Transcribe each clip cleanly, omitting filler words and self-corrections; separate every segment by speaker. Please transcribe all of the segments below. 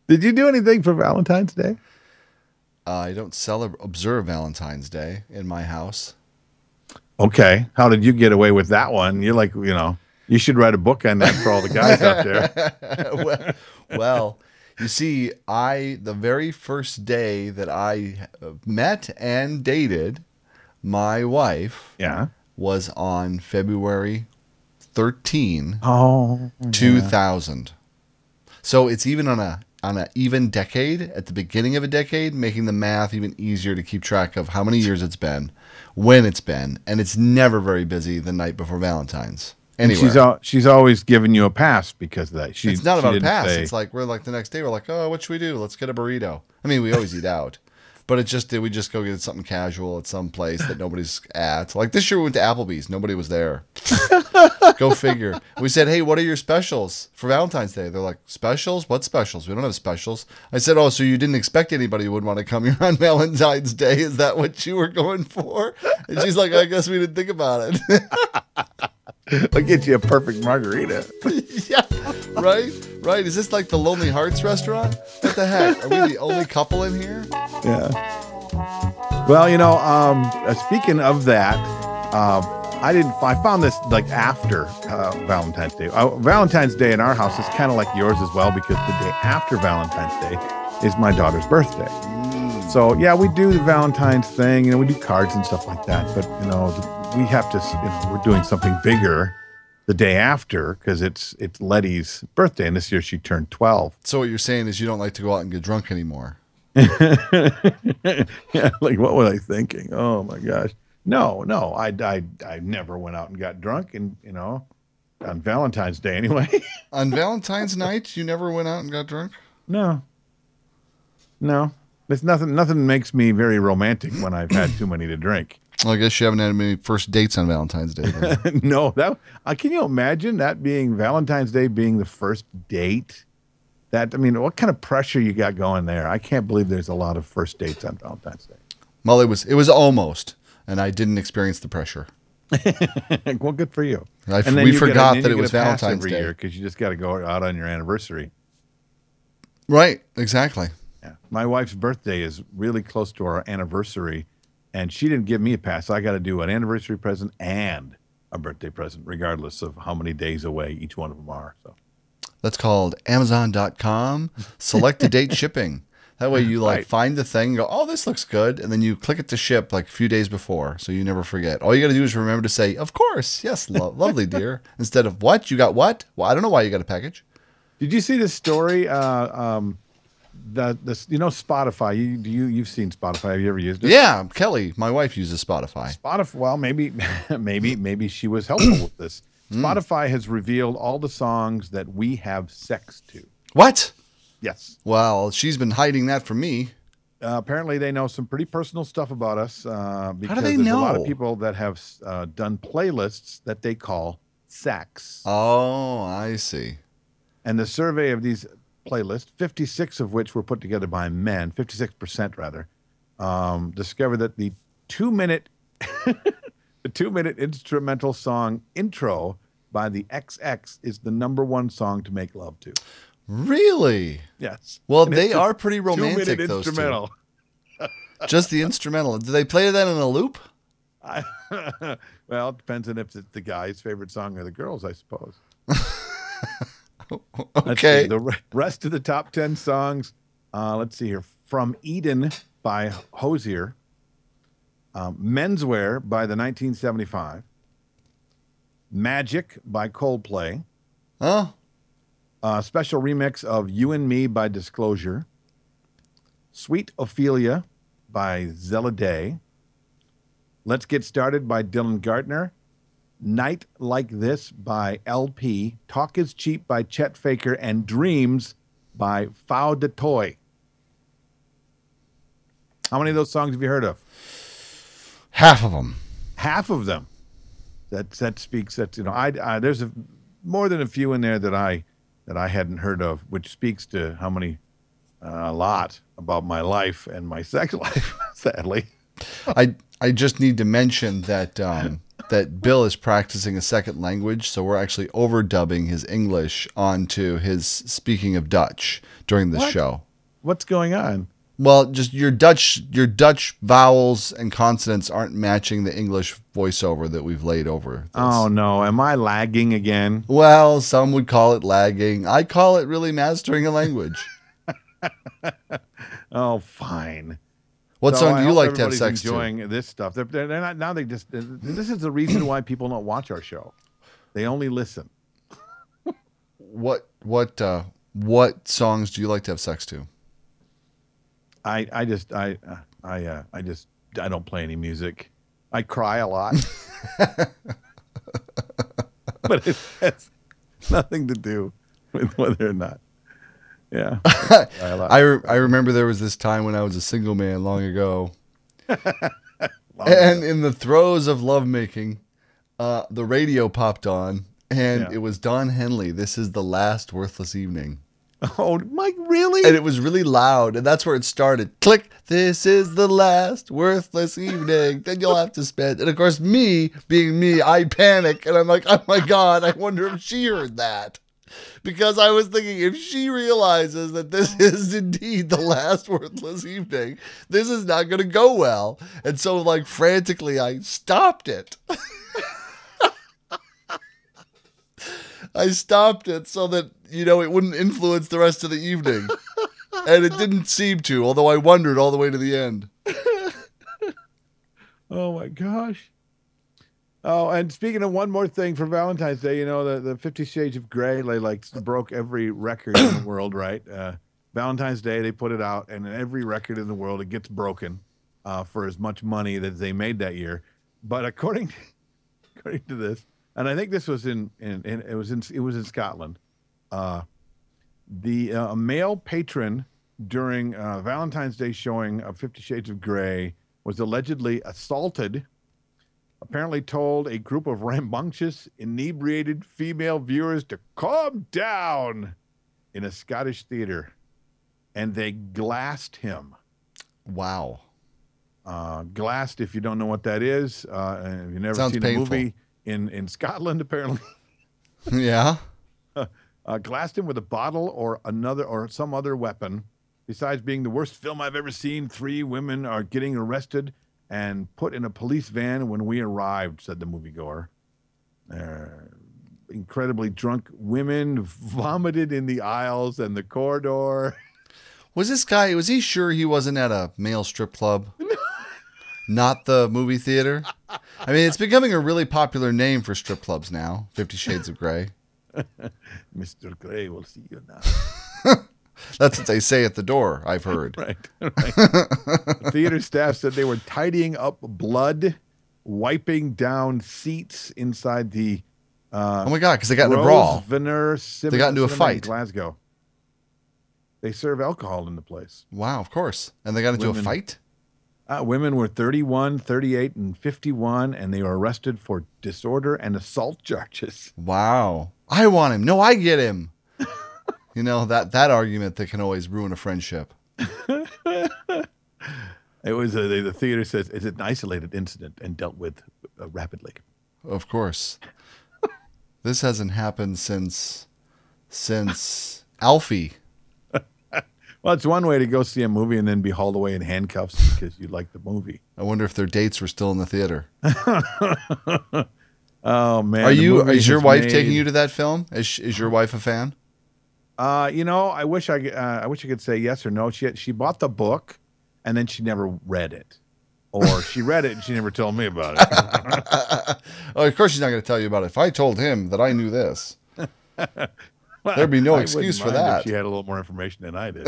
Speaker 1: Did you do anything for Valentine's Day?
Speaker 2: I don't observe Valentine's Day in my house.
Speaker 1: Okay. How did you get away with that one? You're like, you should write a book on that for all the guys out there.
Speaker 2: well, you see, the very first day that I met and dated my wife
Speaker 1: Yeah.
Speaker 2: was on February 13,
Speaker 1: Oh,
Speaker 2: 2000. So it's even on a even decade, at the beginning of a decade, making the math even easier to keep track of how many years it's been, when it's been, and it's never very busy the night before Valentine's. Anywhere.
Speaker 1: She's always giving you a pass because of that.
Speaker 2: It's not about a pass. It's like we're like the next day we're like, oh, what should we do? Let's get a burrito. I mean, we always eat out, but it's just we just go get something casual at some place that nobody's at. Like this year we went to Applebee's. Nobody was there. Go figure. We said, hey, what are your specials for Valentine's Day? They're like, specials? What specials? We don't have specials. I said, oh, so you didn't expect anybody would want to come here on Valentine's Day? Is that what you were going for? And she's like, I guess we didn't think about it.
Speaker 1: I'll get you a perfect margarita.
Speaker 2: Yeah, right? Right? Is this like the Lonely Hearts restaurant? What the heck? Are we the only couple in here?
Speaker 1: Yeah. Well, speaking of that, I found this like after Valentine's Day. Valentine's Day in our house is kind of like yours as well because the day after Valentine's Day is my daughter's birthday. So yeah, we do the Valentine's thing, we do cards and stuff like that, but we have to, we're doing something bigger the day after because it's Letty's birthday, and this year she turned 12.
Speaker 2: So what you're saying is you don't like to go out and get drunk anymore.
Speaker 1: Yeah, like what was I thinking? Oh my gosh. No, I never went out and got drunk, and on Valentine's Day anyway.
Speaker 2: On Valentine's night, you never went out and got drunk?
Speaker 1: No. There's nothing makes me very romantic when I've had too many to drink.
Speaker 2: Well, I guess you haven't had many first dates on Valentine's Day.
Speaker 1: No, can you imagine that being Valentine's Day being the first date? What kind of pressure you got going there? I can't believe there's a lot of first dates on Valentine's Day.
Speaker 2: Well, it was almost, and I didn't experience the pressure.
Speaker 1: Well, good for you.
Speaker 2: We forgot that it was Valentine's Day
Speaker 1: because you just got to go out on your anniversary.
Speaker 2: Right, exactly.
Speaker 1: Yeah, my wife's birthday is really close to our anniversary, and she didn't give me a pass. So I got to do an anniversary present and a birthday present, regardless of how many days away each one of them are. So
Speaker 2: that's called Amazon.com. Select a date shipping. That way you find the thing, go, oh, this looks good, and then you click it to ship like a few days before, so you never forget. All you got to do is remember to say, of course, yes, lovely dear, instead of what? You got what? Well, I don't know why you got a package.
Speaker 1: Did you see this story? Spotify. You've seen Spotify? Have you ever used it?
Speaker 2: Yeah, Kelly, my wife uses Spotify.
Speaker 1: Well, maybe she was helpful with this. Spotify has revealed all the songs that we have sex to.
Speaker 2: What?
Speaker 1: Yes.
Speaker 2: Well, she's been hiding that from me.
Speaker 1: Apparently, they know some pretty personal stuff about us. Because
Speaker 2: how do they
Speaker 1: there's
Speaker 2: know?
Speaker 1: A lot of people that have done playlists that they call sex.
Speaker 2: Oh, I see.
Speaker 1: And the survey of these playlists, 56 of which were put together by men, 56% rather, discovered that the 2-minute the 2-minute instrumental song Intro by the XX is the #1 song to make love to.
Speaker 2: Really?
Speaker 1: Yes.
Speaker 2: Well, they are pretty romantic, those
Speaker 1: instrumental.
Speaker 2: Two. Just the instrumental. Do they play that in a loop?
Speaker 1: Well, it depends on if it's the guy's favorite song or the girl's, I suppose.
Speaker 2: Okay.
Speaker 1: The rest of the top 10 songs, let's see here. From Eden by Hozier. Menswear by the 1975. Magic by Coldplay.
Speaker 2: Oh.
Speaker 1: Special remix of You and Me by Disclosure. Sweet Ophelia by Zella Day. Let's Get Started by Dylan Gardner. Night Like This by LP. Talk Is Cheap by Chet Faker. And Dreams by Fau de Toy. How many of those songs have you heard of?
Speaker 2: Half of them.
Speaker 1: Half of them. That speaks. That's there's more than a few in there that I hadn't heard of, which speaks to how many a lot about my life and my sex life. Sadly,
Speaker 2: I just need to mention that that Bill is practicing a second language, so we're actually overdubbing his English onto his speaking of Dutch during the show.
Speaker 1: What's going on?
Speaker 2: Well, just your Dutch vowels and consonants aren't matching the English voiceover that we've laid over this.
Speaker 1: Oh no, am I lagging again?
Speaker 2: Well, some would call it lagging. I call it really mastering a language.
Speaker 1: Oh, fine.
Speaker 2: What song do you like to have sex to?
Speaker 1: Enjoying this stuff. They're not now. They just this is the reason why people don't watch our show. They only listen.
Speaker 2: What songs do you like to have sex to?
Speaker 1: I don't play any music. I cry a lot, but it has nothing to do with whether or not. Yeah,
Speaker 2: I remember there was this time when I was a single man long ago, and in the throes of lovemaking, the radio popped on, and it was Don Henley. This is the last worthless evening.
Speaker 1: Oh, Mike, really?
Speaker 2: And it was really loud, and that's where it started. Click, this is the last worthless evening. Then you'll have to spend. And of course, me, being me, I panic, and I'm like, oh my God, I wonder if she heard that. Because I was thinking, if she realizes that this is indeed the last worthless evening, this is not going to go well. And so, like, frantically, I stopped it. I stopped it so that, you know, it wouldn't influence the rest of the evening. And it didn't seem to, although I wondered all the way to the end.
Speaker 1: Oh, my gosh. Oh, and speaking of one more thing for Valentine's Day, you know, the 50 Shades of Grey, they like broke every record in the world, right? Valentine's Day, they put it out, and every record in the world, it gets broken for as much money that they made that year. But according to this, and I think this was it was in Scotland, the male patron during Valentine's Day showing of 50 Shades of Grey was allegedly assaulted. Apparently told a group of rambunctious, inebriated female viewers to calm down in a Scottish theater, and they glassed him.
Speaker 2: Wow.
Speaker 1: Glassed, if you don't know what that is, and you've never
Speaker 2: Sounds
Speaker 1: seen
Speaker 2: painful.
Speaker 1: a movie in Scotland, apparently.
Speaker 2: Yeah.
Speaker 1: Glassed him with a bottle or some other weapon. Besides being the worst film I've ever seen, 3 women are getting arrested and put in a police van when we arrived, said the moviegoer. Incredibly drunk women vomited in the aisles and the corridor.
Speaker 2: Was he sure he wasn't at a male strip club? Not the movie theater? I mean, it's becoming a really popular name for strip clubs now, 50 Shades of Grey.
Speaker 1: Mr. Grey will see you now.
Speaker 2: That's what they say at the door, I've heard.
Speaker 1: Right. The theater staff said they were tidying up blood, wiping down seats inside the
Speaker 2: oh my God, because they got in a brawl. They got into a fight.
Speaker 1: In Glasgow. They serve alcohol in the place.
Speaker 2: Wow, of course. And they got into a fight?
Speaker 1: Women were 31, 38, and 51, and they were arrested for disorder and assault charges.
Speaker 2: Wow. I want him. No, I get him. You know, that argument that can always ruin a friendship.
Speaker 1: It was the theater says it's an isolated incident and dealt with rapidly.
Speaker 2: Of course. This hasn't happened since Alfie.
Speaker 1: Well, it's one way to go see a movie and then be hauled away in handcuffs because you like the movie.
Speaker 2: I wonder if their dates were still in the theater.
Speaker 1: Oh man!
Speaker 2: Is your wife taking you to that film? Is your wife a fan?
Speaker 1: You know, I wish I could say yes or no. She bought the book, and then she never read it, or she read it and she never told me about it.
Speaker 2: Oh, of course she's not going to tell you about it. If I told him that I knew this, there'd be no excuse for that.
Speaker 1: If she had a little more information than I did.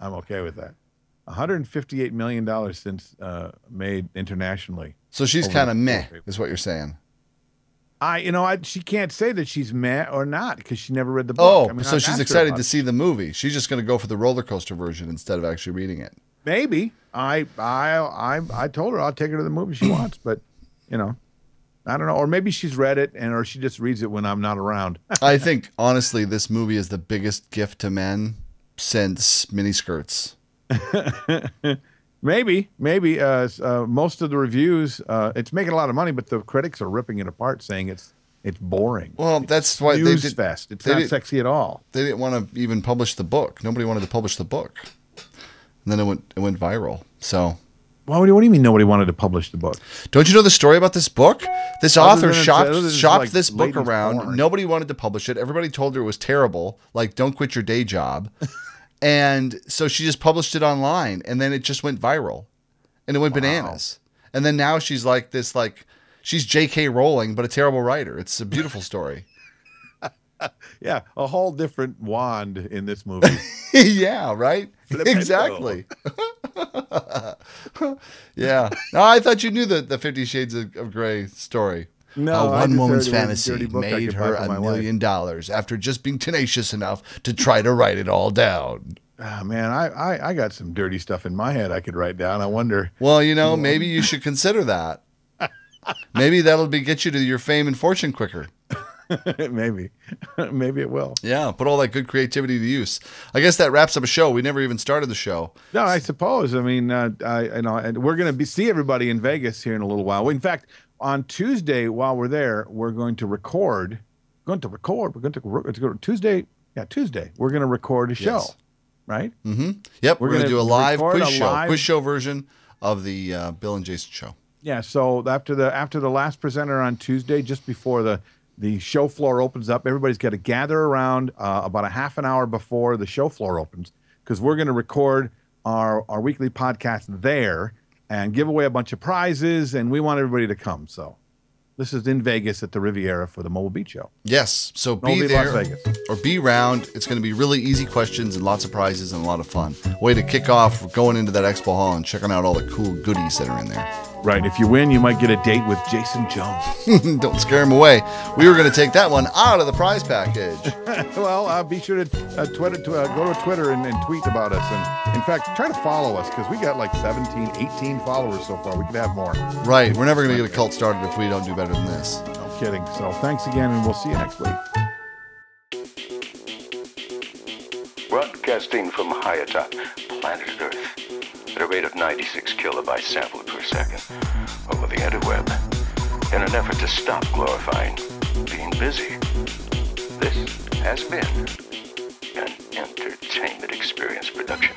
Speaker 1: I'm okay with that. $158 million since made internationally.
Speaker 2: So she's kind of meh, is what you're saying.
Speaker 1: She can't say that she's meh or not because she never read the book.
Speaker 2: Oh, so she's excited to see the movie. She's just going to go for the roller coaster version instead of actually reading it.
Speaker 1: Maybe. I told her I'll take her to the movie she wants, but I don't know. Or maybe she's read it or she just reads it when I'm not around.
Speaker 2: I think honestly, this movie is the biggest gift to men since miniskirts.
Speaker 1: Maybe. Most of the reviews, it's making a lot of money, but the critics are ripping it apart, saying it's boring.
Speaker 2: Well, that's why
Speaker 1: they did fest. It's not sexy at all.
Speaker 2: They didn't want to even publish the book. Nobody wanted to publish the book, and then it went viral. So.
Speaker 1: Well, what do you mean nobody wanted to publish the book?
Speaker 2: Don't you know the story about this book? This author shopped
Speaker 1: like
Speaker 2: this book around.
Speaker 1: porn.
Speaker 2: Nobody wanted to publish it. Everybody told her it was terrible. Like, don't quit your day job. And so she just published it online, and then it just went viral, and it went bananas. And then now she's like this, like she's J.K. Rowling, but a terrible writer. It's a beautiful story.
Speaker 1: Yeah, a whole different wand in this movie.
Speaker 2: Yeah, right? Exactly. Yeah. No, I thought you knew the 50 Shades of Grey story.
Speaker 1: No,
Speaker 2: one woman's fantasy made her $1 million after just being tenacious enough to try to write it all down.
Speaker 1: Oh, man, I got some dirty stuff in my head I could write down. I wonder.
Speaker 2: Well, maybe you should consider that. Maybe that'll get you to your fame and fortune quicker.
Speaker 1: Maybe it will.
Speaker 2: Yeah, put all that good creativity to use. I guess that wraps up a show. We never even started the show.
Speaker 1: No, I suppose. I mean, and we're going to see everybody in Vegas here in a little while. In fact, on Tuesday, while we're there, we're going to record. Tuesday. Yeah, Tuesday. We're going to record a show, right?
Speaker 2: Mm-hmm. Yep, we're going to do a live quiz show version of the Bill and Jason show.
Speaker 1: Yeah. So after the last presenter on Tuesday, just before the show floor opens up, everybody's got to gather around about a half an hour before the show floor opens, because we're going to record our weekly podcast there and give away a bunch of prizes, and we want everybody to come. So this is in Vegas at the Riviera for the Mobile Beat Show.
Speaker 2: Yes, so be there or be around. It's going to be really easy questions and lots of prizes and a lot of fun. Way to kick off going into that expo hall and checking out all the cool goodies that are in there.
Speaker 1: Right. If you win, you might get a date with Jason Jones.
Speaker 2: Don't scare him away. We were going to take that one out of the prize package.
Speaker 1: Well, be sure to go to Twitter and tweet about us. And in fact, try to follow us, because we got like 17, 18 followers so far. We could have more.
Speaker 2: Right. We're never going to get a cult started if we don't do better than this.
Speaker 1: No kidding. So thanks again, and we'll see you next week.
Speaker 3: Broadcasting from high atop planet Earth at a rate of 96 kilobytes sampled per second over the interweb in an effort to stop glorifying being busy. This has been an entertainment experience production.